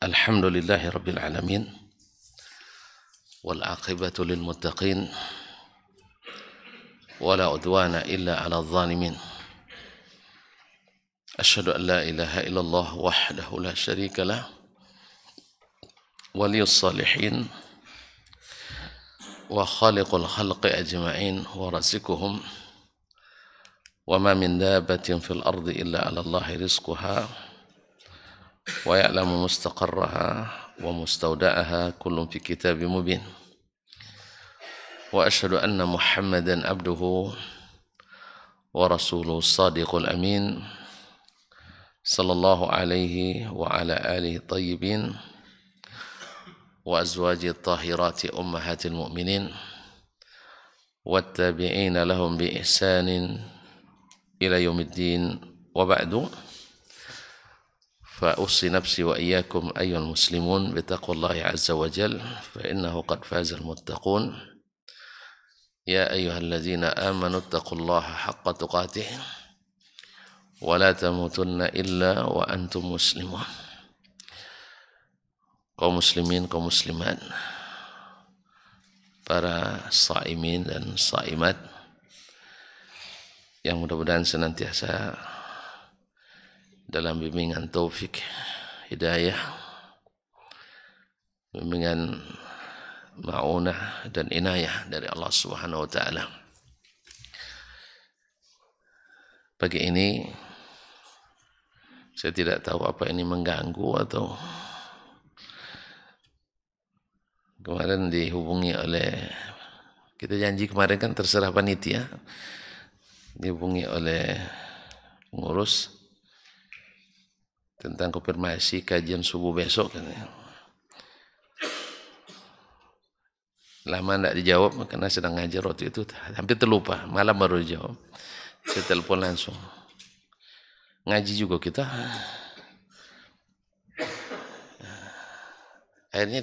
Alhamdulillahi Rabbil Alamin wal aqibatu lil muttaqin wala udwana illa ala zalimin. Asyhadu an la ilaha illallah wahdahu la syarika lah waliyus salihin wa khaliqul khalqi ajma'in wa rasikuhum wa ma min dabbatin fil ardi illa ala Allahi rizquha wa ya'lamu mustaqarraha wa mustawda'aha kullun fi kitabim mubin. Wa asyhadu anna Muhammadan abduhu wa rasuluhu sadiqul amin sallallahu alaihi wa ala alihi tayyibin wa azwaji tahirati ummahatil mu'minin wattabi'ina lahum bi ihsanin ila yaumiddin wa ba'du. فأوصي نفسي وإياكم أيها المسلمون بتقوى الله عز وجل فإنه قد فاز المتقون يا أيها الذين آمنوا اتقوا الله حق تقاته ولا تموتن إلا وأنتم مسلمون. Kaum muslimin, kaum muslimat, para shaimin dan shaimat yang mudah-mudahan senantiasa dalam bimbingan taufik, hidayah, bimbingan ma'unah dan inayah dari Allah Subhanahu wa taala. Pagi ini saya tidak tahu apa ini mengganggu atau kemarin dihubungi oleh, kita janji kemarin kan terserah panitia, dihubungi oleh pengurus tentang konfirmasi kajian subuh besok katanya. Lama tidak dijawab karena sedang ngajar waktu itu, hampir terlupa, malam baru dijawab. Saya telepon langsung. Ngaji juga kita. Akhirnya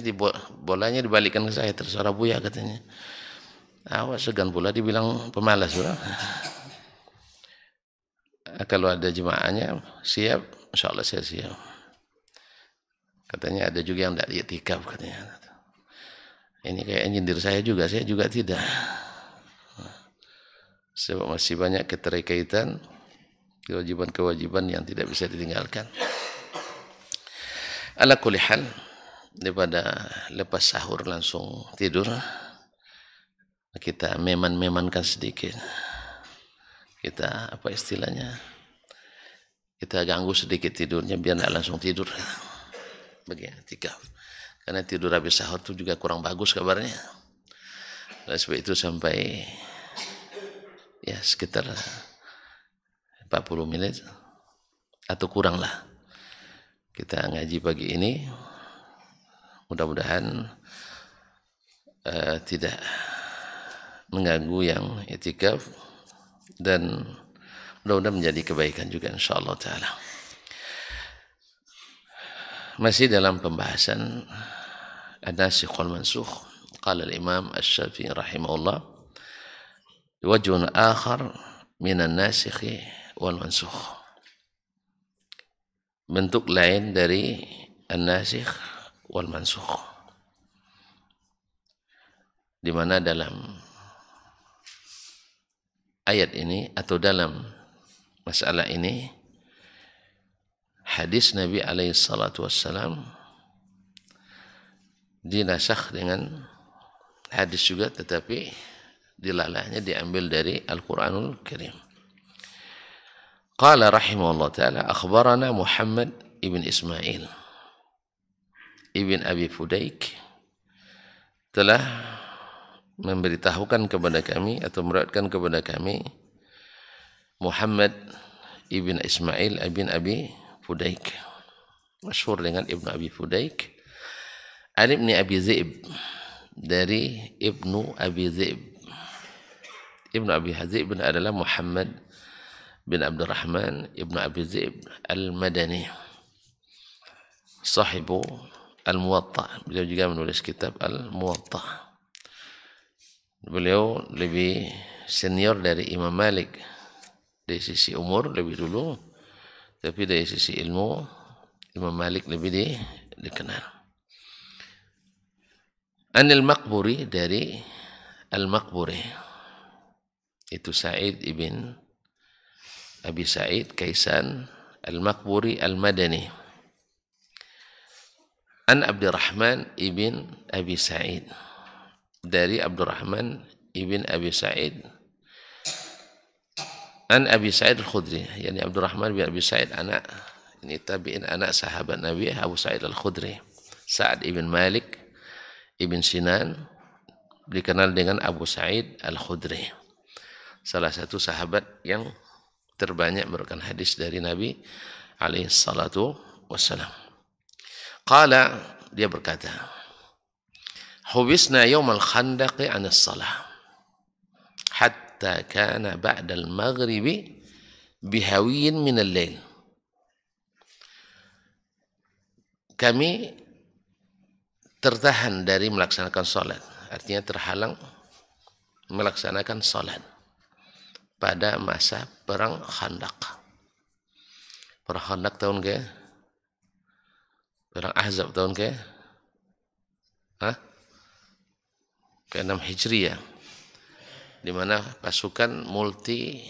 bolanya dibalikkan ke saya, tersuara Buya katanya. Awas segan pula dibilang pemalas pula. Kalau ada jemaahnya siap, insya Allah saya siap. Katanya ada juga yang tidak i'tikaf katanya. Ini kayak nyindir saya juga tidak. Sebab masih banyak keterkaitan, kewajiban-kewajiban yang tidak bisa ditinggalkan. Ala kulli hal, daripada lepas sahur langsung tidur, kita meman-memankan sedikit. Kita apa istilahnya? Kita ganggu sedikit tidurnya biar tidak langsung tidur. Bagi i'tikaf. Karena tidur habis sahur itu juga kurang bagus kabarnya. Oleh sebab itu sampai ya sekitar 40 menit atau kurang lah kita ngaji pagi ini. Mudah-mudahan tidak mengganggu yang i'tikaf dan mudah-mudahan menjadi kebaikan juga insyaallah taala. Masih dalam pembahasan an-nasikh wal mansukh. Qala al-Imam Asy-Syafi'i rahimahullah, wajhun akhar min an-nasikh wal mansukh. Bentuk lain dari an-nasikh wal mansukh, di mana dalam ayat ini atau dalam masalah ini hadis Nabi alaihi salatu wassalam dinasakh dengan hadis juga, tetapi dilalahnya diambil dari Al-Quranul Karim. Qala rahimahullah ta'ala akhbarana Muhammad ibn Ismail ibn Abi Fudaik telah memberitahukan kepada kami atau meriwayatkan kepada kami Muhammad ibn Ismail ibn Abi Fudaik, masyhur dengan Ibnu Abi Fudaik, Ibnu Abi Zi'b, dari Ibnu Abi Zi'b. Ibnu Abi Zi'b adalah Muhammad bin Abdurrahman Ibnu Abi Zi'b al-Madani, sahibu Al-Muwatta. Beliau juga menulis kitab Al-Muwatta. Beliau lebih senior dari Imam Malik dari sisi umur lebih dulu, tapi dari sisi ilmu Imam Malik lebih dikenal. Anil Maqburi, dari Al-Maqburi, itu Sa'id ibn Abi Sa'id Kaisan Al-Maqburi Al-Madani. An Abdurrahman ibn Abi Sa'id, dari Abdurrahman ibn Abi Sa'id. An Abi Sa'id Al-Khudri, yani Abdurrahman bin Abi Sa'id anak, ini tabi'in, anak sahabat Nabi Abu Sa'id Al-Khudri. Sa'ad ibn Malik ibn Sinan, dikenal dengan Abu Sa'id Al-Khudri, salah satu sahabat yang terbanyak merupakan hadis dari Nabi alaihi salatu wassalam. Qala, dia berkata, hubisna yawmal khandaqi 'an as-salah hatta kana ba'da al-maghribi bihawiyin min al-lail. Kami tertahan dari melaksanakan salat, artinya terhalang melaksanakan salat pada masa perang Khandaq. Perang Khandaq tahun ke? Perang Ahzab tahun ke? Ke-6 Hijriah, di mana pasukan multi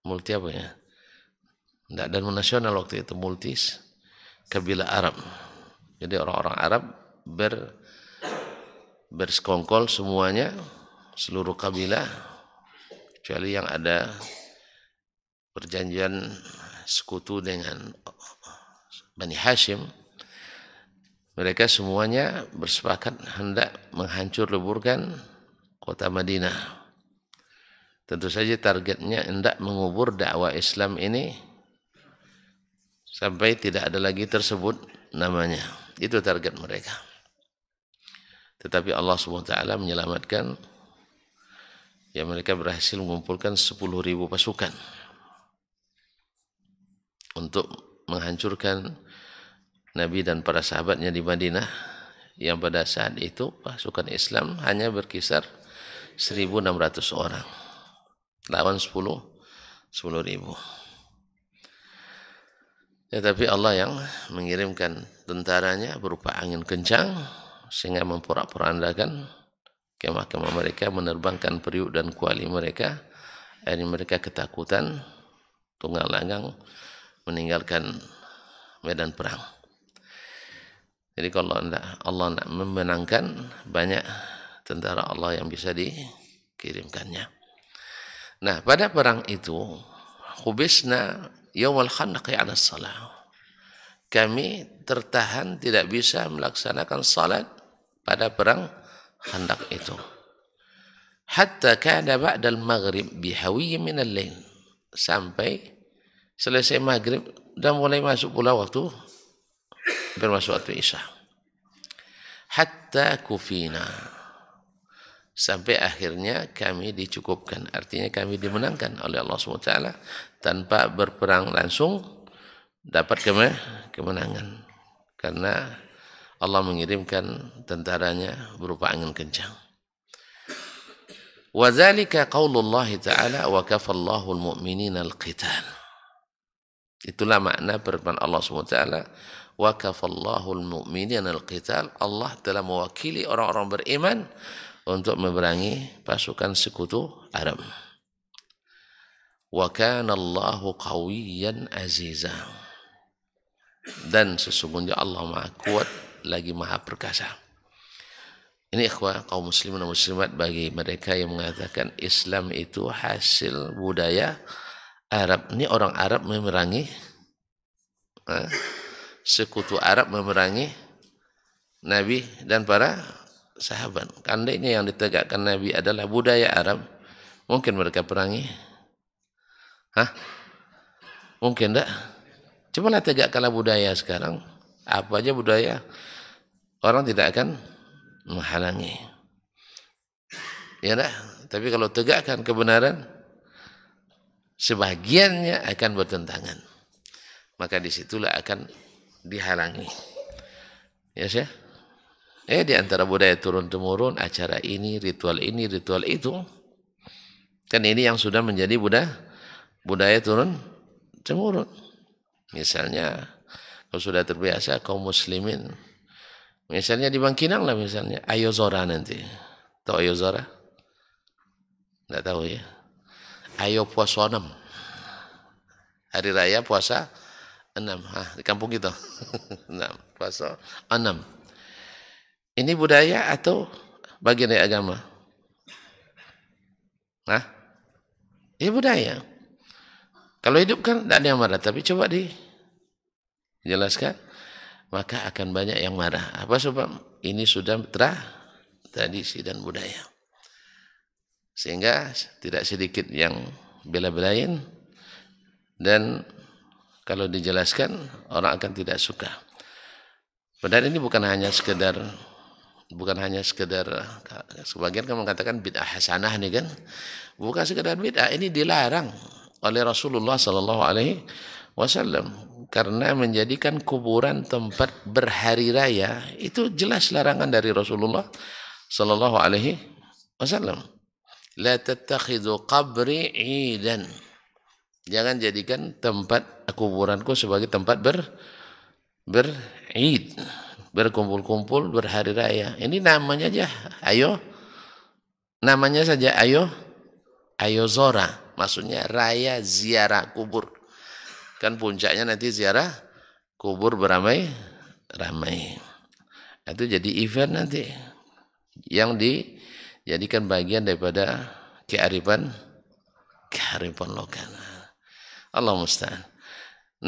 apa ya? Tidak ada nasional waktu itu, multis kabilah Arab. Jadi orang-orang Arab bersekongkol semuanya, seluruh kabilah, kecuali yang ada perjanjian sekutu dengan Bani Hashim. Mereka semuanya bersepakat hendak menghancur leburkan kota Madinah. Tentu saja targetnya hendak mengubur dakwah Islam ini sampai tidak ada lagi tersebut namanya. Itu target mereka. Tetapi Allah SWT menyelamatkan, ya, mereka berhasil mengumpulkan 10.000 pasukan untuk menghancurkan Nabi dan para sahabatnya di Madinah, yang pada saat itu pasukan Islam hanya berkisar 1.600 orang lawan 10.000. Ya, tapi Allah yang mengirimkan tentaranya berupa angin kencang sehingga memporak-porandakan kemah-kemah mereka, menerbangkan periuk dan kuali mereka. Akhirnya mereka ketakutan, tunggang langgang meninggalkan medan perang. Jadi kalau Allah nak memenangkan, banyak tentara Allah yang bisa dikirimkannya. Nah, pada perang itu, khubisna yawmal khandaqi 'ala salah. Kami tertahan tidak bisa melaksanakan salat pada perang Khandaq itu. Hatta kana ba'da al-maghrib bihawiyyin min al-lail. Sampai selesai maghrib dan mulai masuk pula waktu bermasuk waktu Isya. Hatta kufina, sampai akhirnya kami dicukupkan, artinya kami dimenangkan oleh Allah SWT tanpa berperang langsung, dapat kemenangan karena Allah mengirimkan tentaranya berupa angin kencang. Wa dzalika qaulullah ta'ala wa kafallahu al-mu'minina al-qital. Itulah makna firman Allah SWT, wa kafallahu al-mu'minina al-qital. Allah telah mewakili orang-orang beriman untuk memerangi pasukan sekutu Arab. Wa kana Allahu qawiyyan aziza. Dan sesungguhnya Allah Maha Kuat lagi Maha Perkasa. Ini ikhwah kaum muslimin dan muslimat, bagi mereka yang mengatakan Islam itu hasil budaya Arab. Ini orang Arab memerangi, sekutu Arab memerangi Nabi dan para sahabat. Andainya yang ditegakkan Nabi adalah budaya Arab, mungkin mereka perangi? Mungkin enggak? Cobalah tegakkanlah budaya sekarang. Apa aja budaya, orang tidak akan menghalangi. Ya enggak? Tapi kalau tegakkan kebenaran, sebagiannya akan bertentangan. Maka disitulah akan dihalangi. Ya sih? Di antara budaya turun-temurun, acara ini, ritual itu. Kan ini yang sudah menjadi budaya turun-temurun. Misalnya Kalau sudah terbiasa kaum muslimin, misalnya di Bangkinang lah misalnya, ayo Zora nanti. Tahu ayo Zora? Nggak tahu ya. Ayo puasa 6. Hari raya puasa 6. Di kampung kita. 6. Puasa 6. Ini budaya atau bagian dari agama? Ini budaya. Kalau hidup kan tidak ada yang marah, tapi coba dijelaskan, maka akan banyak yang marah. Apa sebab? Ini sudah tradisi dan budaya. Sehingga tidak sedikit yang bela-belain, dan kalau dijelaskan orang akan tidak suka. Padahal ini bukan hanya sekedar sebagian kan mengatakan bid'ah hasanah nih kan. Bukan sekedar bid'ah, ini dilarang oleh Rasulullah sallallahu alaihi wasallam karena menjadikan kuburan tempat berhari raya, itu jelas larangan dari Rasulullah sallallahu alaihi wasallam. La tattakhidhu qabri 'idan. Jangan jadikan tempat kuburanku sebagai tempat ber'id, berkumpul-kumpul berhari raya. Ini namanya aja namanya saja ayo Zora, maksudnya raya ziarah kubur. Kan puncaknya nanti ziarah kubur beramai-ramai. Itu jadi event nanti yang dijadikan bagian daripada kearifan lokal. Allah musta'an.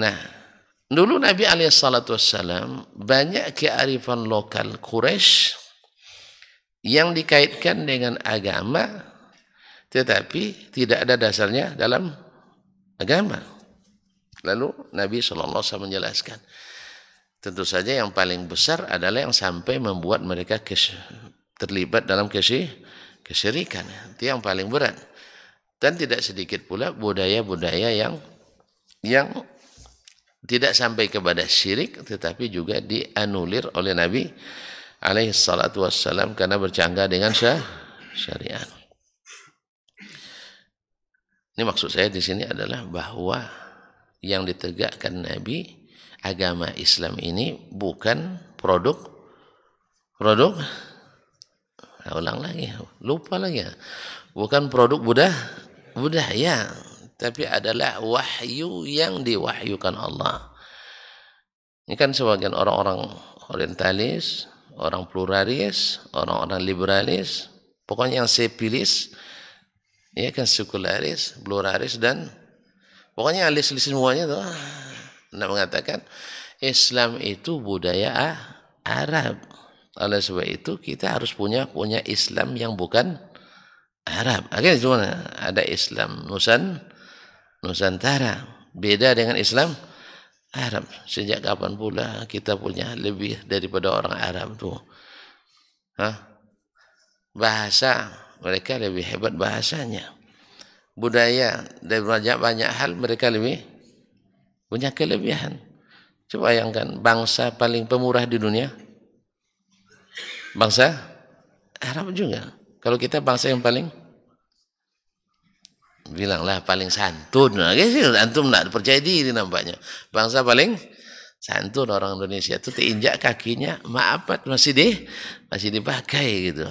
Nah, dulu Nabi SAW banyak kearifan lokal Quraisy yang dikaitkan dengan agama, tetapi tidak ada dasarnya dalam agama. Lalu Nabi SAW menjelaskan, tentu saja yang paling besar adalah yang sampai membuat mereka terlibat dalam kesyirikan. Itu yang paling berat. Dan tidak sedikit pula budaya-budaya yang tidak sampai kepada syirik, tetapi juga dianulir oleh Nabi alaihi salatu wassalam karena bercanggah dengan syariat. Ini maksud saya di sini adalah bahwa yang ditegakkan Nabi, agama Islam ini bukan produk. Ulang lagi, lupa lagi. Bukan produk budaya, tapi adalah wahyu yang diwahyukan Allah. Ini kan sebagian orang-orang orientalis, orang pluralis, orang-orang liberalis, pokoknya yang sepilis, ya kan, sekularis, pluralis, dan pokoknya alis-alis semuanya tuh. Nah, mengatakan Islam itu budaya Arab. Oleh sebab itu kita harus punya Islam yang bukan Arab. Akhirnya cuma ada Islam Nusantara, beda dengan Islam Arab. Sejak kapan pula kita punya lebih daripada orang Arab tuh? Bahasa mereka lebih hebat bahasanya. Budaya dan banyak hal mereka lebih punya kelebihan. Coba bayangkan, bangsa paling pemurah di dunia, bangsa Arab juga. Kalau kita bangsa yang paling, bilanglah paling santun. Nah, antum tidak percaya diri nampaknya. Bangsa paling santun orang Indonesia itu, terinjak kakinya, maaf masih dipakai gitu.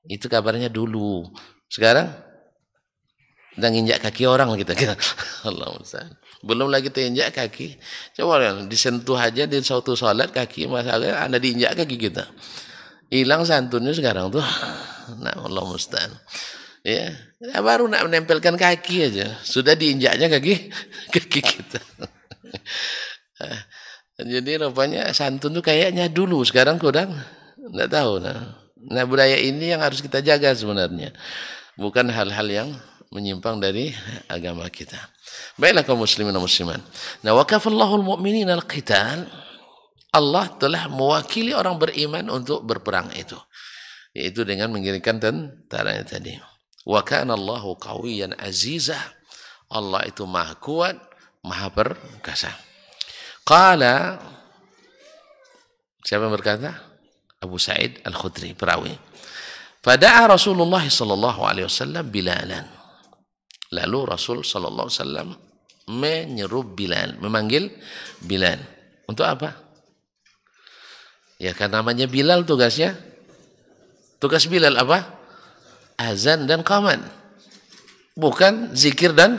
Itu kabarnya dulu. Sekarang dan injak kaki orang kita. Allah musta'an. Belum lagi terinjak kaki. Coba disentuh aja di suatu salat kaki, masalah ada diinjak kaki kita. Hilang santunnya sekarang tuh. Nah, Allah musta'an. Ya, baru nak menempelkan kaki aja sudah diinjaknya kaki kita. Jadi rupanya santun tuh kayaknya dulu, sekarang kurang, enggak tahu. Nah, budaya ini yang harus kita jaga sebenarnya, bukan hal-hal yang menyimpang dari agama kita. Baiklah kaum muslimin dan muslimat. Nah, wakafallahu al-mu'minin al-qital. Allah telah mewakili orang beriman untuk berperang itu, yaitu dengan mengirimkan tentaranya tadi. Wa kana Allahu qawiyyan azizah. Allah itu maha kuat, maha perkasa. Qala, siapa yang berkata? Abu Sa'id Al-Khudri, perawi. Fada'a Rasulullah sallallahu alaihi wasallam Bilalan. Lalu Rasul sallallahu alaihi wasallam menyeru Bilal, memanggil Bilal. Untuk apa? Ya kan namanya Bilal tugasnya. Tugas Bilal apa? Azan dan qamat. Bukan zikir dan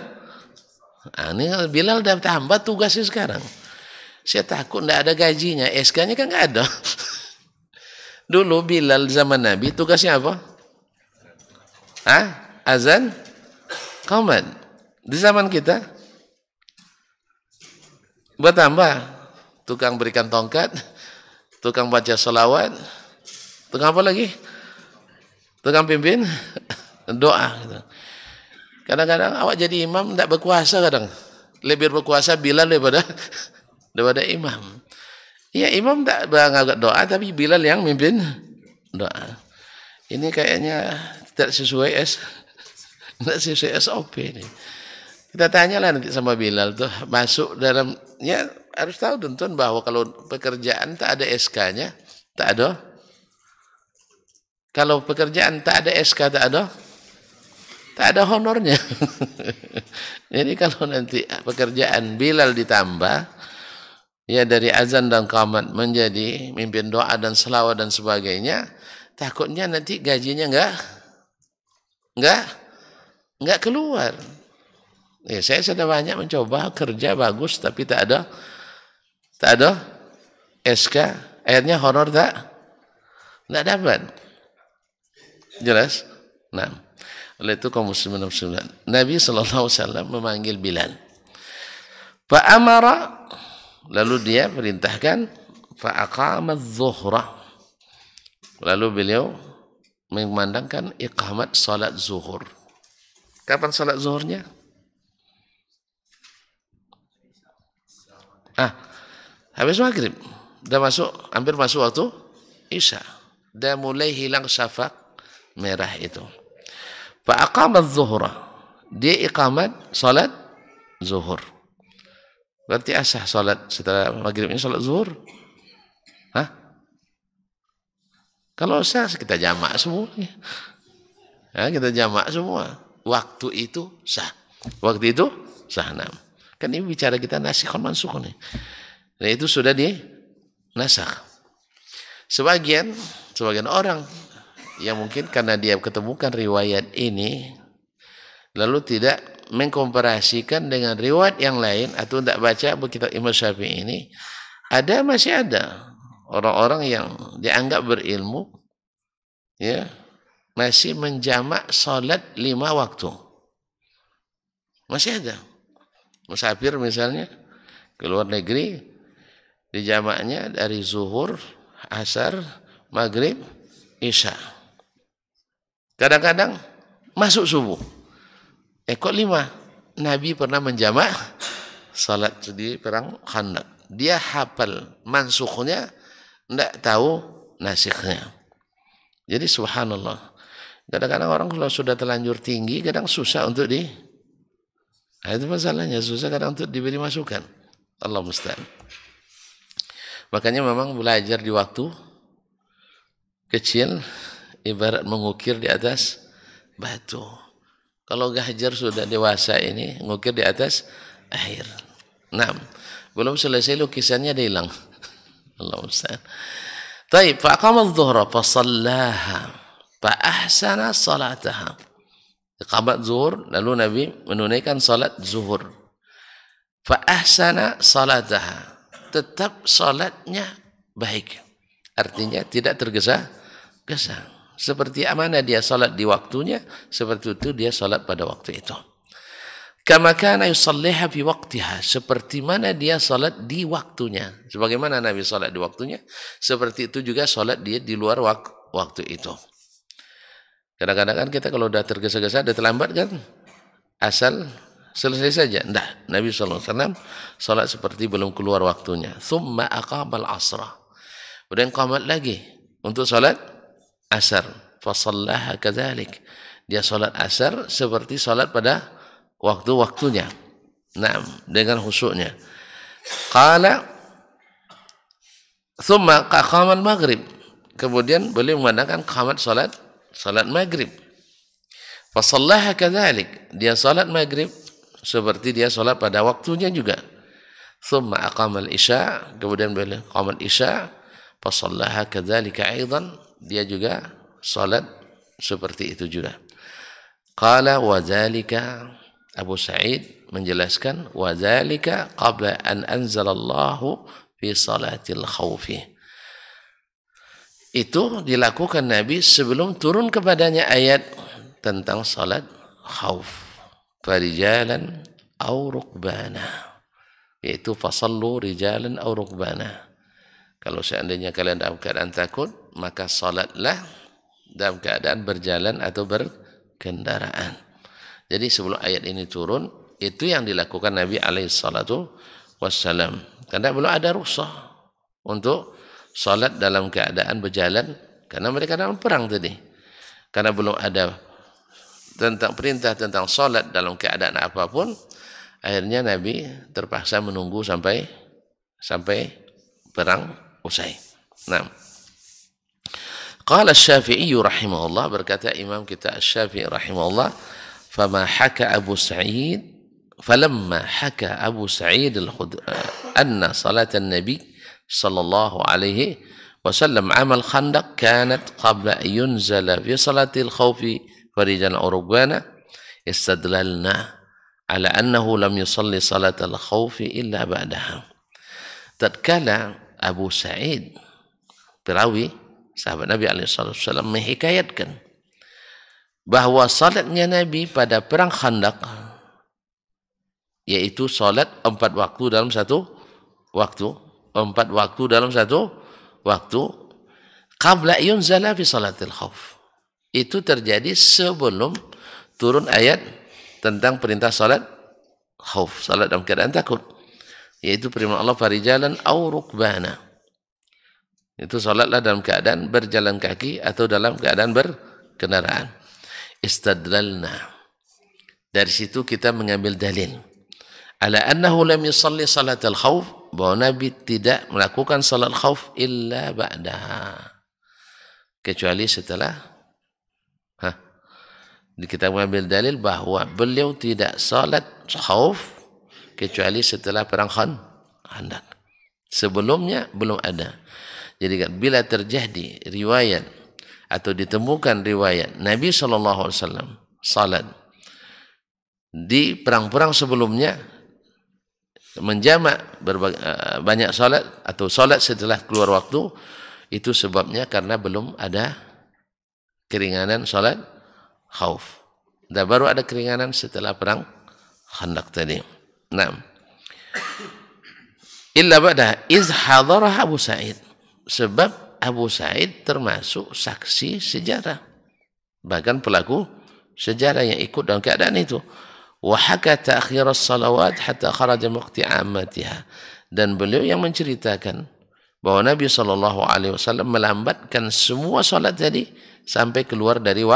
ini Bilal udah tambah tugasnya sekarang. Saya takut tidak ada gajinya. SK-nya kan nggak ada. Dulu Bilal zaman Nabi tugasnya apa? Azan, qamat. Di zaman kita bertambah. Tukang berikan tongkat, tukang baca salawat, tukang apa lagi? Tukang pimpin doa. Gitu. Kadang-kadang awak jadi imam tidak berkuasa kadang. Lebih berkuasa Bilal daripada imam. Ya imam tak berangkat doa tapi Bilal yang mimpin doa. Ini kayaknya tidak sesuai SOP ini. Kita tanyalah nanti sama Bilal tuh masuk dalam ya harus tahu tuntun bahwa kalau pekerjaan tak ada SK-nya, tak ada. Kalau pekerjaan tak ada SK tak ada honornya. Jadi kalau nanti pekerjaan Bilal ditambah ya dari azan dan qamat menjadi mimpin doa dan selawat dan sebagainya, takutnya nanti gajinya enggak keluar. Ya, saya sudah banyak mencoba kerja bagus tapi tak ada SK, akhirnya honor tak dapat. Jelas? Nah, oleh itu kaum muslimin dan muslimat, Nabi SAW memanggil Bilal. Fa'amara, lalu dia perintahkan fa'aqama adh-dhuhra. Lalu beliau memandangkan iqamat salat zuhur. Kapan salat zuhurnya? Habis maghrib. Dah masuk, hampir masuk waktu Isya. Dah mulai hilang syafaq merah itu. Fa'aqama adh-dhuhra. Dia iqamat salat zuhur. Berarti asah salat setelah maghrib ini salat zuhur? Kalau sah kita jamak semua. Ya, kita jamak semua. Waktu itu sah. Waktu itu sah. Nah. Kan ini bicara kita nasikh mansukh nih. Dan itu sudah dinasakh. Sebagian orang yang mungkin karena dia ketemukan riwayat ini lalu tidak mengkomparasikan dengan riwayat yang lain atau tidak baca kitab Imam Syafi'i ini, masih ada orang-orang yang dianggap berilmu ya masih menjamak salat 5 waktu. Masih ada. Musafir misalnya ke luar negeri dijamaknya dari zuhur, asar, maghrib, isya. Kadang-kadang masuk subuh. Kok 5? Nabi pernah menjamak salat di perang Khandaq. Dia hafal mansukhnya, tidak tahu nasikhnya. Jadi subhanallah. Kadang-kadang orang kalau sudah terlanjur tinggi, kadang susah untuk itu masalahnya, susah kadang untuk diberi masukan. Allah musta'an. Makanya memang belajar di waktu kecil ibarat mengukir di atas batu. Kalau Gajar sudah dewasa ini ngukir di atas air. Nah, belum selesai lukisannya dia hilang. Allah musta'an. Taib, faqama adh-dhuhra fa shallaha fa ahsana salataha. Iqamat zuhur, lalu Nabi menunaikan salat zuhur. Fa ahsana salataha. Tetap salatnya baik. Artinya tidak tergesa-gesa. Seperti mana dia salat di waktunya, seperti itu dia salat pada waktu itu. Kama kana yusalliha fi waqtiha, seperti mana dia salat di waktunya. Sebagaimana Nabi salat di waktunya, seperti itu juga salat dia di luar waktu itu. Kadang-kadang kan kita kalau udah tergesa-gesa, udah terlambat kan, asal selesai saja. Tidak, Nabi SAW salat seperti belum keluar waktunya. Thumma aqamal asra. Kemudian qamat lagi untuk salat asar. Fasallaha kadzalik. Dia salat asar seperti salat pada waktu-waktunya. Nah, dengan khusyuknya. Qala thumma aqamal maghrib. Kemudian beliau memandangkan qamat salat maghrib. Fasallaha kadzalik. Dia salat maghrib seperti dia salat pada waktunya juga. Thumma aqamal isya, kemudian beliau qamat isya, fa shallaha kadzalika aidan, dia juga salat seperti itu juga. Qala wa dzalika, Abu Sa'id menjelaskan, wa dzalika qabla an anzalallahu fi salatil khaufi. Itu dilakukan Nabi sebelum turun kepadanya ayat tentang salat khauf. Farijalan au rukbana, yaitu fasallu rijalan au rukbana. Kalau seandainya kalian dalam keadaan takut, maka salatlah dalam keadaan berjalan atau berkendaraan. Jadi sebelum ayat ini turun, itu yang dilakukan Nabi alaihi salatu wassalam. Karena belum ada rukhsah untuk salat dalam keadaan berjalan, karena mereka dalam perang tadi. Karena belum ada tentang perintah tentang salat dalam keadaan apapun, akhirnya Nabi terpaksa menunggu sampai perang usai. Nah, qala Asy-Syafi'i rahimahullah, berkata Imam kita Asy-Syafi'i rahimahullah, falamma haka Abu Sa'id anna salatan Nabi sallallahu alaihi wasallam amal khandaq kanat qabla yunzala fi salatil khawfi farijan aw rukbana, istadlalna ala annahu lam yusalli salatal khawfi illa ba'daha. Tatkala Abu Sa'id, perawi sahabat Nabi SAW, menghikayatkan bahwa salatnya Nabi pada perang Khandaq, yaitu salat 4 waktu dalam satu waktu, 4 waktu dalam satu waktu, qabla yunzala fi salatil khauf, itu terjadi sebelum turun ayat tentang perintah salat khauf, salat dalam keadaan takut, yaitu firman Allah farijalan au rukbana, itu salatlah dalam keadaan berjalan kaki atau dalam keadaan berkendaraan. Istadlalna, dari situ kita mengambil dalil ala annahu lam yusalli salatal khauf, bahwa Nabi tidak melakukan salat khauf illa ba'daha, kecuali setelah kita mengambil dalil bahwa beliau tidak salat khauf kecuali setelah perang Khandaq. Sebelumnya belum ada. Jadi bila terjadi riwayat atau ditemukan riwayat Nabi SAW salat di perang-perang sebelumnya, menjamak banyak salat atau salat setelah keluar waktu, itu sebabnya karena belum ada keringanan salat khauf. Dan baru ada keringanan setelah perang Khandaq tadi. Nah, illa ba'da iz hadarah Abu Sa'id, sebab Abu Sa'id termasuk saksi sejarah, bahkan pelaku sejarah yang ikut dalam keadaan itu. Wa haka ta'khir as-salawat hatta kharaja waqti ammatiha, dan beliau yang menceritakan bahwa Nabi SAW melambatkan semua salat tadi sampai keluar dari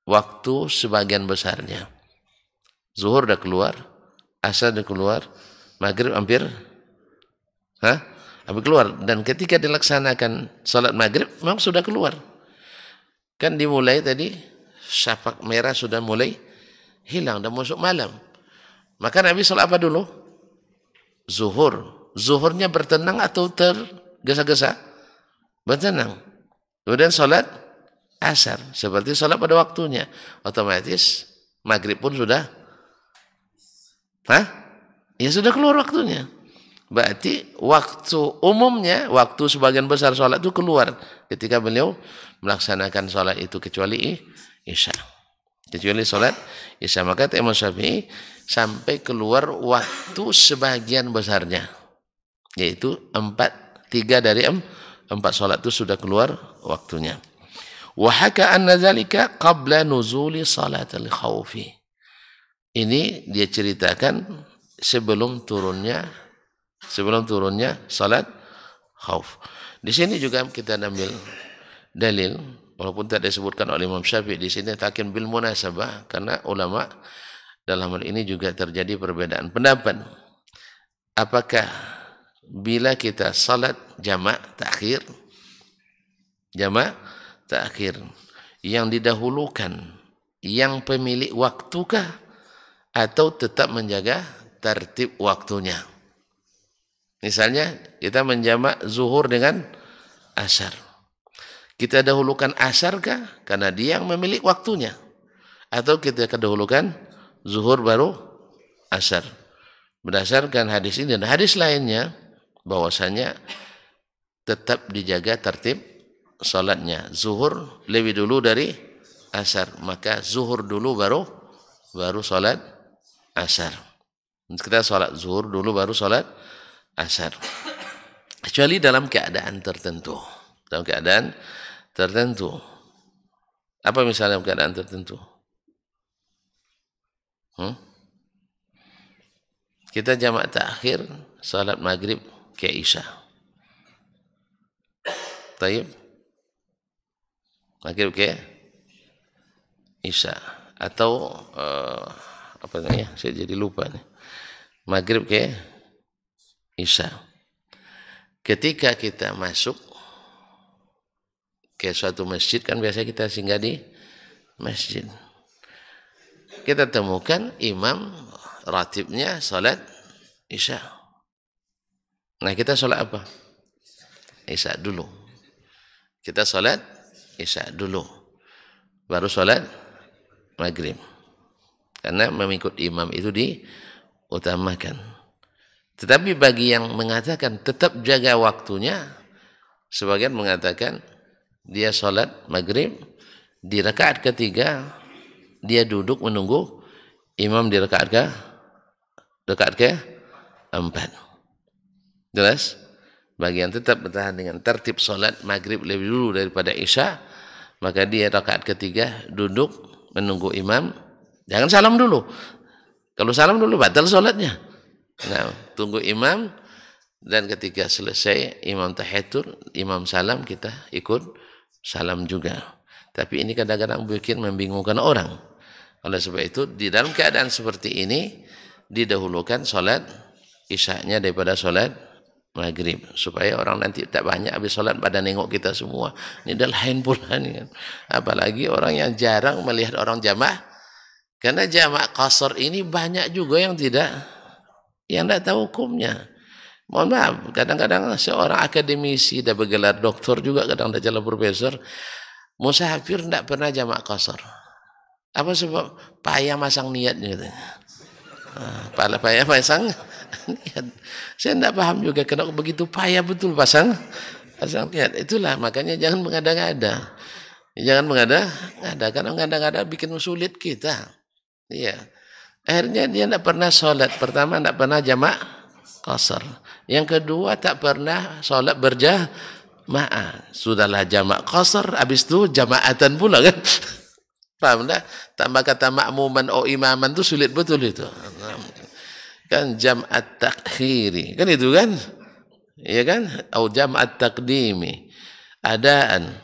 waktu sebagian besarnya. Zuhur dah keluar, asar dah keluar, maghrib hampir keluar. Dan ketika dilaksanakan salat maghrib memang sudah keluar. Kan dimulai tadi, syapak merah sudah mulai hilang dan masuk malam. Maka Nabi salat apa dulu? Zuhur. Zuhurnya bertenang atau tergesa-gesa? Bertenang. Kemudian salat asar, seperti salat pada waktunya. Otomatis maghrib pun sudah ya sudah keluar waktunya. Berarti waktu umumnya, waktu sebagian besar sholat itu keluar ketika beliau melaksanakan sholat itu, kecuali isya. Kecuali sholat isya. Maka Imam Syafi'i sampai keluar waktu sebagian besarnya, yaitu 3 dari 4 sholat itu sudah keluar waktunya. Wa haka anna dzalika qabla nuzuli salatil khaufi. Ini dia ceritakan sebelum turunnya salat khauf. Di sini juga kita ambil dalil, walaupun tidak disebutkan oleh Imam Syafi'i di sini, takin bil munasabah, karena ulama dalam hal ini juga terjadi perbedaan pendapat. Apakah bila kita salat jamak takhir yang didahulukan yang pemilik waktukah, atau tetap menjaga tertib waktunya. Misalnya kita menjamak zuhur dengan asar. Kita dahulukan asar kah? Karena dia yang memiliki waktunya. Atau kita kedahulukan zuhur baru asar. Berdasarkan hadis ini dan hadis lainnya, bahwasanya tetap dijaga tertib salatnya. Zuhur lebih dulu dari asar. Maka zuhur dulu baru salat asar. Kita salat zuhur dulu baru salat asar. Kecuali dalam keadaan tertentu. Dalam keadaan tertentu. Apa misalnya dalam keadaan tertentu? Kita jamak takhir salat maghrib ke isya. Taib. Maghrib ke isya. Atau apa namanya? Saya jadi lupa nih. Maghrib ke isya. Ketika kita masuk ke suatu masjid, kan biasa kita singgah di masjid. Kita temukan imam ratibnya salat isya. Nah, kita salat apa? Isya dulu. Kita salat isya dulu. Baru salat maghrib. Karena mengikut imam itu diutamakan. Tetapi bagi yang mengatakan tetap jaga waktunya, sebagian mengatakan dia salat maghrib, di rakaat ketiga dia duduk menunggu imam di rakaat keempat. Jelas? Bagi yang tetap bertahan dengan tertib salat maghrib lebih dulu daripada isya, maka dia rakaat ketiga duduk menunggu imam. Jangan salam dulu. Kalau salam dulu batal salatnya. Nah, tunggu imam, dan ketika selesai imam tahiyatul, imam salam, kita ikut salam juga. Tapi ini kadang-kadang bikin membingungkan orang. Oleh sebab itu, di dalam keadaan seperti ini didahulukan salat isya'nya daripada salat maghrib, supaya orang nanti tak banyak habis salat pada nengok kita semua. Ini dah lain pula nih kan. Apalagi orang yang jarang melihat orang jamaah, karena jamaah qasar ini banyak juga yang tidak tahu hukumnya. Mohon maaf, kadang-kadang seorang akademisi dah bergelar doktor juga, kadang dah jalan profesor, musafir tidak pernah jamak qasar. Apa sebab? Payah masang niatnya katanya. Payah masang niat. Saya tidak paham juga kenapa begitu payah betul pasang niat. Itulah makanya jangan mengada-ngada. Jangan mengada-ngada, karena mengada-ngada bikin sulit kita. Iya. Akhirnya dia tidak pernah sholat. Pertama, tidak pernah jamak qasar. Yang kedua, tak pernah sholat berjamaah. Sudahlah jamak qasar, habis itu jamaatan pula kan. Paham tak? Tambah kata makmuman o imaman itu sulit betul itu. Kan jam'at takhiri. Kan itu kan? Iya kan? Atau jam'at taqdimi. Adaan.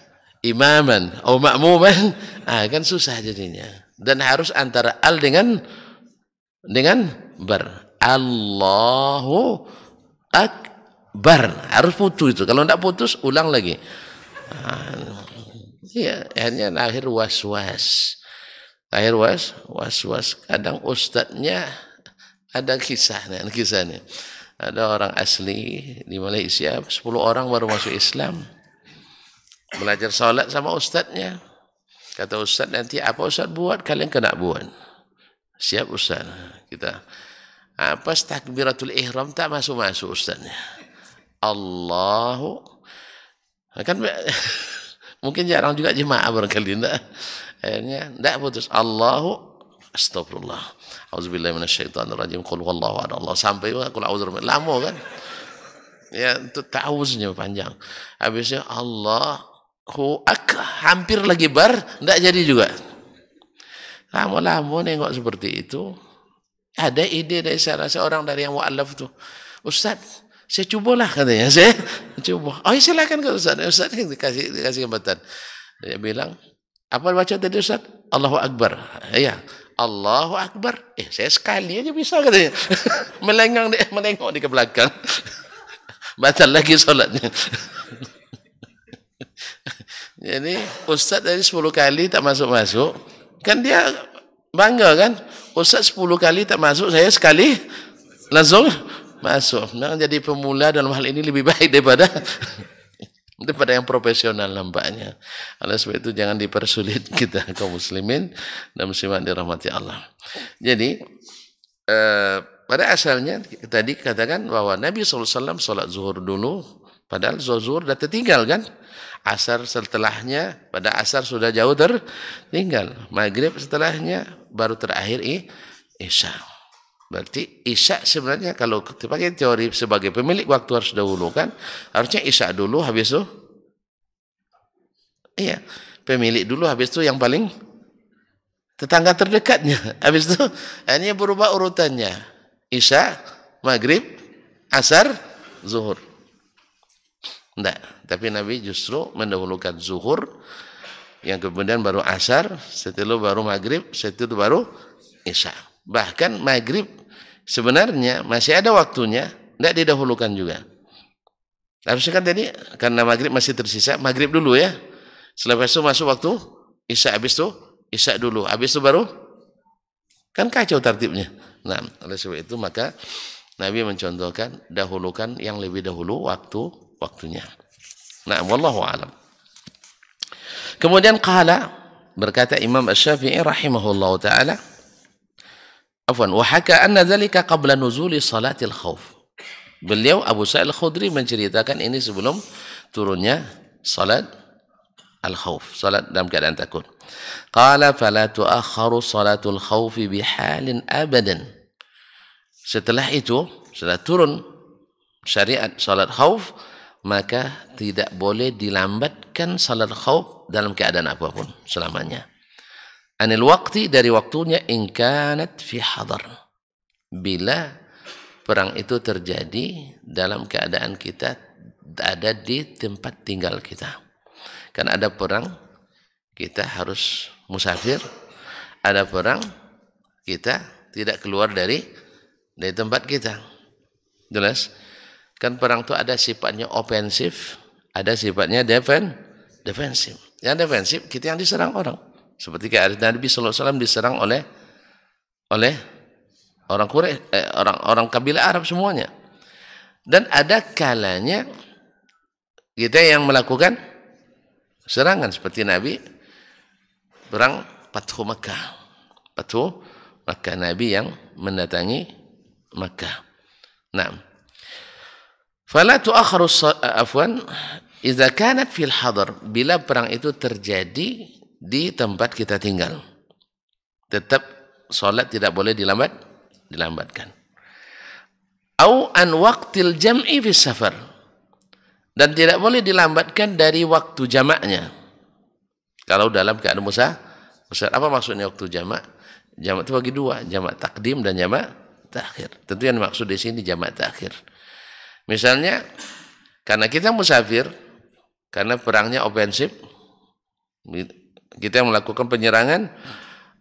Imaman. Atau makmuman. Kan susah jadinya. Dan harus antara al dengan bar. Allahu akbar. Harus putus itu. Kalau tidak putus, ulang lagi. Iya, akhirnya akhir was-was. Akhir was-was. Kadang ustadznya ada kisahnya. Ada orang asli di Malaysia, 10 orang baru masuk Islam. Belajar salat sama ustadznya. Kata ustadz, nanti apa ustadz buat, kalian kena buat. Siap ustaz. Kita pas takbiratul ihram tak masuk ustaznya. Allahu kan mungkin jarang juga jemaah barangkali enggak. Akhirnya enggak putus. Allahu astagfirullah. Auzubillahi minasyaitonir rajim. Qul huwallahu ahad. Allah sampai qul a'udzu billahi. Lama kan? Ya, itu ta'awuznya panjang. Habisnya Allahu hampir lagi bar, enggak jadi juga. Lama-lama nengok seperti itu, ada ide dari salah seorang dari yang mu'allaf itu. Ustaz, saya cobalah katanya. Saya coba. Oh silakan ke Ustaz. Ustaz dikasih kesempatan. Dia bilang, apa baca tadi Ustaz? Allahu Akbar. Ya, Allahu Akbar. Saya sekali aja bisa katanya. Melengok di ke belakang. Batal lagi salatnya. Jadi Ustaz dari 10 kali tak masuk-masuk. Kan dia bangga kan, Ustaz 10 kali tak masuk, saya sekali langsung masuk. Nah, jadi pemula dalam hal ini lebih baik daripada yang profesional nampaknya. Oleh sebab itu jangan dipersulit kita kaum muslimin dan muslimat dirahmati Allah. Jadi pada asalnya tadi katakan bahwa Nabi SAW sholat zuhur dulu, padahal zuhur sudah tertinggal kan. Asar setelahnya, pada asar sudah jauh tertinggal. Maghrib setelahnya, baru terakhir isya. Berarti isya sebenarnya kalau dipakai teori sebagai pemilik waktu harus dahulu kan. Harusnya isya dulu, habis itu iya, pemilik dulu, habis itu yang paling tetangga terdekatnya. Habis itu ini berubah urutannya. Isya, maghrib, asar, zuhur. Tidak, tapi Nabi justru mendahulukan zuhur, yang kemudian baru asar, setelah baru maghrib, setelah baru isya. Bahkan maghrib sebenarnya masih ada waktunya, tidak didahulukan juga. Harusnya kan tadi, karena maghrib masih tersisa, maghrib dulu ya. Selepas itu masuk waktu isya, habis itu isya dulu, habis itu baru, kan kacau tertibnya. Nah, oleh sebab itu maka Nabi mencontohkan dahulukan yang lebih dahulu waktunya. Nah, wallahu alam. Kemudian berkata Imam Asy-Syafi'i rahimahullahu taala, wa haka anna dzalika qabla nuzuli salatil khauf. Beliau Abu Sa'id Al-Khudri menceritakan ini sebelum turunnya salat al-khauf, salat dalam keadaan takut. Qala fala tu'akhkharu salatul khaufi bihalin abadan. Setelah itu, setelah turun syariat salat khauf, maka tidak boleh dilambatkan salat khauf dalam keadaan apapun selamanya. Anil waqti, dari waktunya, in kanat fi hadar. Bila perang itu terjadi dalam keadaan kita ada di tempat tinggal kita. Kan ada perang kita harus musafir, ada perang kita tidak keluar dari tempat kita. Jelas? Kan perang itu ada sifatnya ofensif, ada sifatnya defensif. Yang defensif kita yang diserang orang. Seperti Nabi SAW diserang oleh orang Quraisy, orang kabilah Arab semuanya. Dan ada kalanya kita yang melakukan serangan, seperti Nabi perang Fathu Makkah. Fathu Makkah, Nabi yang mendatangi Makkah. Nah, fala tu'akhiru idza kanat fil hadar, bila perang itu terjadi di tempat kita tinggal, tetap salat tidak boleh dilambatkan. Au an waqtil jam'i fi safar, dan tidak boleh dilambatkan dari waktu jamaknya. Kalau dalam keadaan musafir, apa maksudnya waktu jamak? Jamak itu bagi dua, jamak takdim dan jamak takhir. Tentu yang dimaksud di sini jamak takhir. Misalnya, karena kita musafir, karena perangnya ofensif, kita melakukan penyerangan,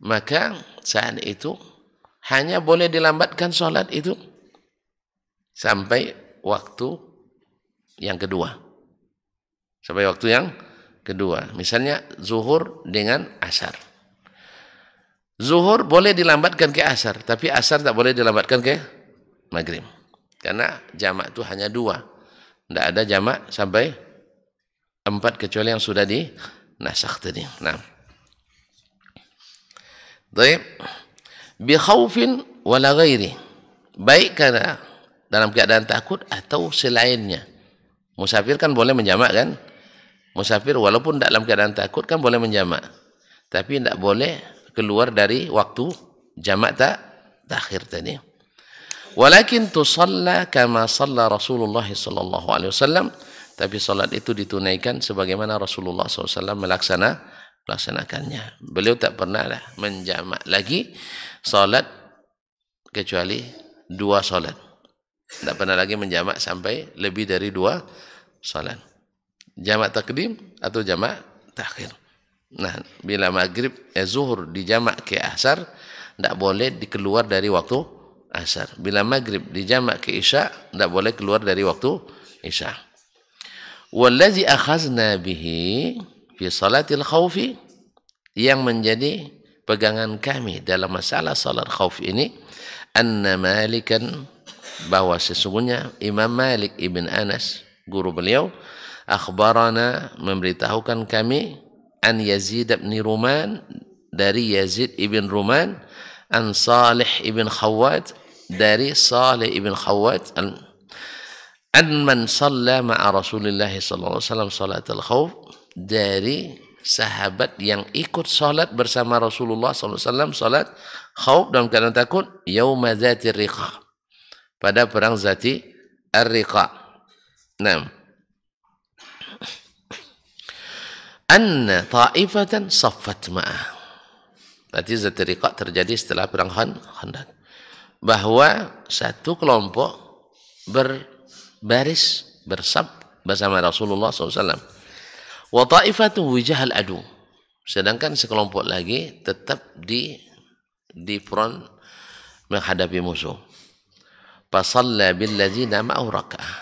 maka saat itu hanya boleh dilambatkan sholat itu sampai waktu yang kedua. Sampai waktu yang kedua. Misalnya zuhur dengan asar. Zuhur boleh dilambatkan ke asar, tapi asar tak boleh dilambatkan ke maghrib. Karena jamak itu hanya dua. Tidak ada jamak sampai 4 kecuali yang sudah dinasakh tadi. Nah. Baik. Bi khaufin wala ghairi. Baik karena dalam keadaan takut atau selainnya. Musafir kan boleh menjamak kan? Musafir walaupun dalam keadaan takut kan boleh menjamak. Tapi tidak boleh keluar dari waktu jamak takhir tadi. Walakin tusalla kama shalla Rasulullah sallallahu alaihi wasallam, tapi salat itu ditunaikan sebagaimana Rasulullah SAW melaksanakannya. Beliau tak pernah menjamak lagi salat kecuali 2 salat. Tak pernah lagi menjamak sampai lebih dari 2 salat. Jamak takdim atau jamak takhir. Nah, bila maghrib zuhur dijamak ke asar, tidak boleh dikeluar dari waktu asar. Bila maghrib dijamak ke isya, tidak boleh keluar dari waktu isya. Wallazi akhazna bihi fi salatil khaufi, yang menjadi pegangan kami dalam masalah salat khauf ini, anna Malikan bahwa sesungguhnya Imam Malik ibn Anas, guru beliau, akhbarana, memberitahukan kami, an Yazid ibn Ruman, dari Yazid ibn Ruman, an Salih ibn Khawwat, dari Salih ibn Khawwat, an man shalla ma'a Rasulillah sallallahu alaihi wasallam salat al-khawf, dari sahabat yang ikut salat bersama Rasulullah sallallahu alaihi wasallam salat khauf dalam keadaan takut, yauma dzatir riqa, pada perang Zati Ar-Riqa. Naam. Anna ta'ifatan saffat ma'ah. Berarti Zati Riqa terjadi setelah perang Khandaq. Bahwa satu kelompok berbaris, bersaf bersama Rasulullah SAW. Wa ta'ifatu wijahal adu. Sedangkan sekelompok lagi tetap di front menghadapi musuh. Fasalla billadzina ma'ahu raka'ah.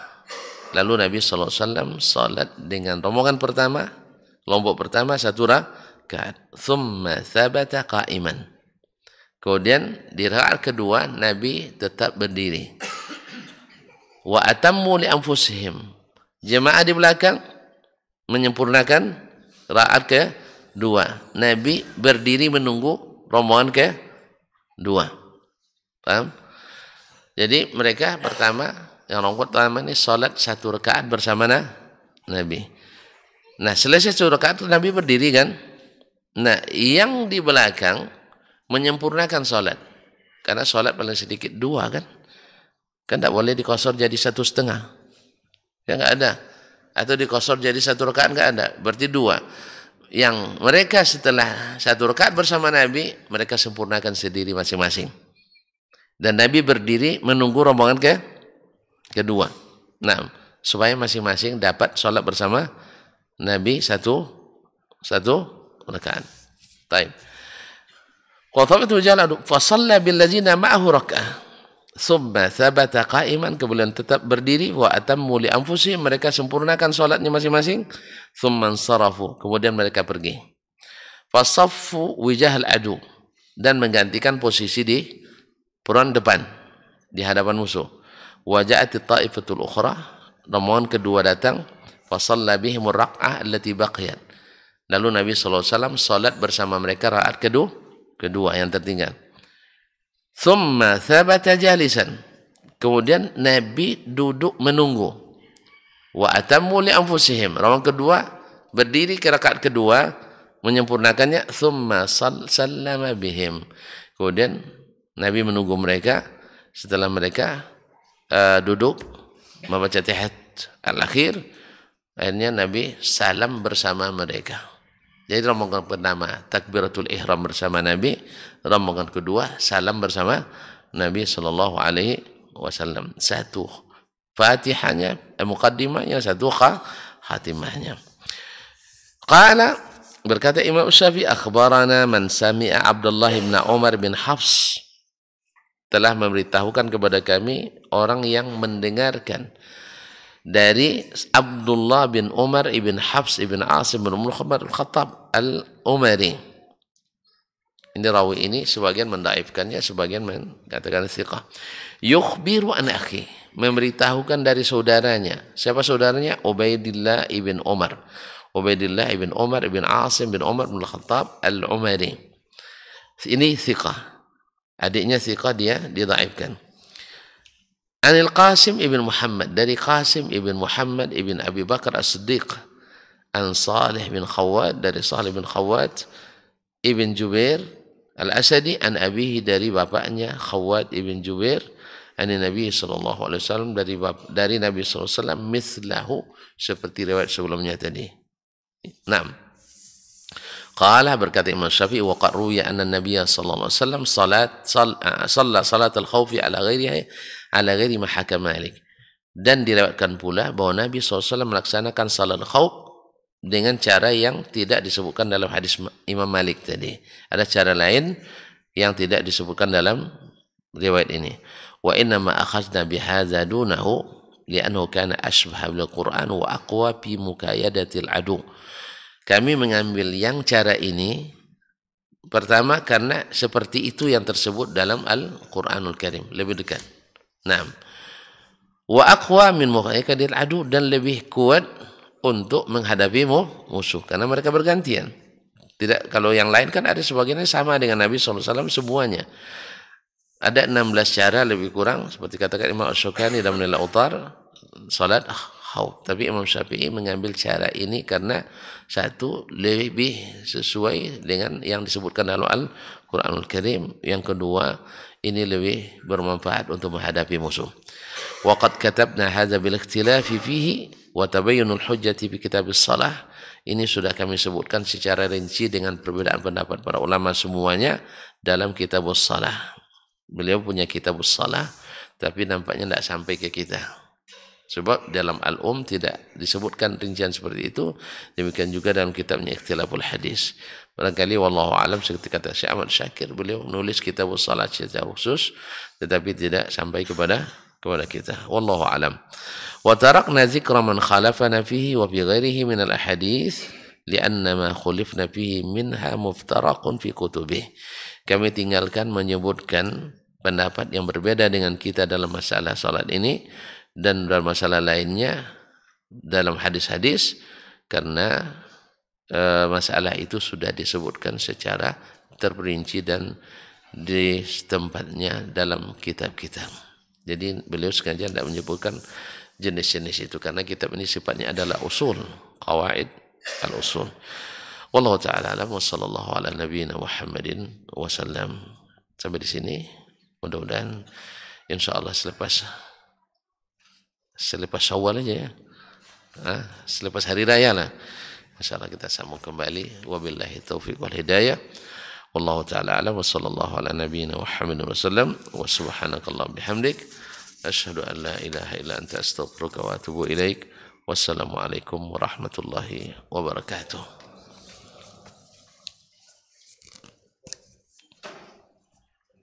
Lalu Nabi SAW salat dengan rombongan pertama, kelompok pertama satu rakaat. Thumma thabata qa'iman. Kemudian di rakaat kedua Nabi tetap berdiri. Wa atammu li anfusihim. Jemaah di belakang menyempurnakan rakaat kedua. Nabi berdiri menunggu rombongan kedua. Paham? Jadi mereka pertama, yang rombongan pertama ini salat satu rakaat bersama Nabi. Nah, selesai satu rakaat Nabi berdiri kan? Nah, yang di belakang menyempurnakan salat. Karena salat paling sedikit dua kan? Kan tidak boleh dikosor jadi 1,5. Ya enggak ada. Atau dikosor jadi satu rakaat enggak ada. Berarti dua. Yang mereka setelah satu rakaat bersama Nabi, mereka sempurnakan sendiri masing-masing. Dan Nabi berdiri menunggu rombongan kedua. Nah, supaya masing-masing dapat sholat bersama Nabi satu rakaat. Baik. Qatabatu jaladu fa shalla bil ladzina ma'ahu rak'ah. Tsumma thabata qa'iman, kemudian tetap berdiri, wa atammu li anfusihim, mereka sempurnakan salatnya masing-masing. Tsumma sarafu, kemudian mereka pergi. Fasaffu wijahal adu, dan menggantikan posisi di front depan di hadapan musuh. Wa ja'at at-ta'ifatul ukhra, rombongan kedua datang, fa shalla bihim ar-rak'ah allati baqiyat. Lalu Nabi sallallahu alaihi wasallam salat bersama mereka rakaat kedua yang tertinggal. Thumma thabata jalisan, kemudian Nabi duduk menunggu. Wa atammu li anfusihim, rombongan kedua berdiri ke rakaat kedua menyempurnakannya. Thumma sallama bihim, kemudian Nabi menunggu mereka. Setelah mereka duduk membaca tahiyat al-akhir, akhirnya Nabi salam bersama mereka. Jadi rombongan pertama takbiratul ihram bersama Nabi, rombongan kedua salam bersama Nabi sallallahu alaihi wasallam. Satu Fatihahnya, muqaddimahnya, satu khatimahnya. Qala, berkata Imam Syafi'i, akhbarana man sami'a Abdullah bin Umar bin Hafs, telah memberitahukan kepada kami orang yang mendengarkan dari Abdullah bin Umar ibn Hafs ibn Asim bin Khattab al-Umari. Ini rawi ini sebagian mendaifkannya, sebagian mengatakan thiqah. Yukhbiru an akhi, memberitahukan dari saudaranya. Siapa saudaranya? Ubaidillah ibn Umar. Ubaidillah ibn Umar ibn Asim bin Umar bin Khattab al-Umari. Ini thiqah. Adiknya thiqah, dia dhaifkan. Anil Qasim ibn Muhammad, dari Qasim ibn Muhammad ibn Abi Bakar As-Siddiq. An Salih bin Khawwat, dari Salih bin Khawwat ibn Jubair Al-Asadi, an abihi, dari bapaknya Khawwat ibn Jubair, an Nabi sallallahu alaihi wasallam, dari Nabi sallallahu alaihi wasallam, mithlahu, seperti riwayat sebelumnya tadi. Naam. Qala, berkata Imam Syafi'i, wa qad ruwiya anna Nabiy sallallahu alaihi wasallam shalla salat al-khawfi ala ghairi ma haka Malik. Dan diriwayatkan pula bahwa Nabi SAW melaksanakan salat khawf dengan cara yang tidak disebutkan dalam hadis Imam Malik tadi. Ada cara lain yang tidak disebutkan dalam riwayat ini. Wa inna ma akhadna bihadza dunahu li'annahu kana ashbaha bil Qur'an wa aqwa fi mukayadatil adu. Kami mengambil yang cara ini pertama karena seperti itu yang tersebut dalam Al-Quranul Karim, lebih dekat. Nah, Wa aqwa min muqaikadil adu, dan lebih kuat untuk menghadapi musuh karena mereka bergantian. Tidak, kalau yang lain kan ada sebagiannya sama dengan Nabi SAW semuanya. Ada 16 cara lebih kurang seperti katakan Imam Asy-Syaukani dalam Nailul Awtar salat khauf. Tapi Imam Syafi'i mengambil cara ini karena satu lebih sesuai dengan yang disebutkan dalam Al-Qur'anul Karim. Yang kedua, ini lebih bermanfaat untuk menghadapi musuh. Wa qad katabna hadza bil ikhtilafi fihi wa tabayyunul hujjati fi kitabis shalah. Ini sudah kami sebutkan secara rinci dengan perbedaan pendapat para ulama semuanya dalam kitabus shalah. Beliau punya kitabus shalah tapi nampaknya tidak sampai ke kita. Sebab dalam Al-Um tidak disebutkan rincian seperti itu. Demikian juga dalam kitabnya Ikhtilaful Hadis. Barangkali wallahu alam seperti kata Syekh Ahmad Syakir, beliau menulis kitabus shalah secara khusus tetapi tidak sampai kepada kita. Wallahu alam. Wa tarakna dzikra man khalafana fihi wa fi ghairihi min al-ahadits li'anna ma khulifna fihi minha muftaraqun fi kutubih. Kami tinggalkan menyebutkan pendapat yang berbeda dengan kita dalam masalah salat ini dan dalam masalah lainnya dalam hadis-hadis karena masalah itu sudah disebutkan secara terperinci dan di tempatnya dalam kitab-kitab. Jadi beliau sengaja tidak menyebutkan jenis-jenis itu karena kitab ini sifatnya adalah usul, qawaid al-usul. Wallahu taala alam wa sallallahu ala nabiyyina Muhammadin wasallam. Sampai di sini. Mudah-mudahan insyaallah selepas Syawal aja ya. Selepas hari raya lah. Insyaallah kita sambung kembali. Wabillahi taufiq wal hidayah. Wallahu taala alam wa sallallahu ala nabiyyina Muhammadin wasallam wa subhanakallahumma bihamdik asyhadu an la ilaha illa anta astaghfiruka wa atubu ilaik. Wassalamu alaikum warahmatullahi wabarakatuh.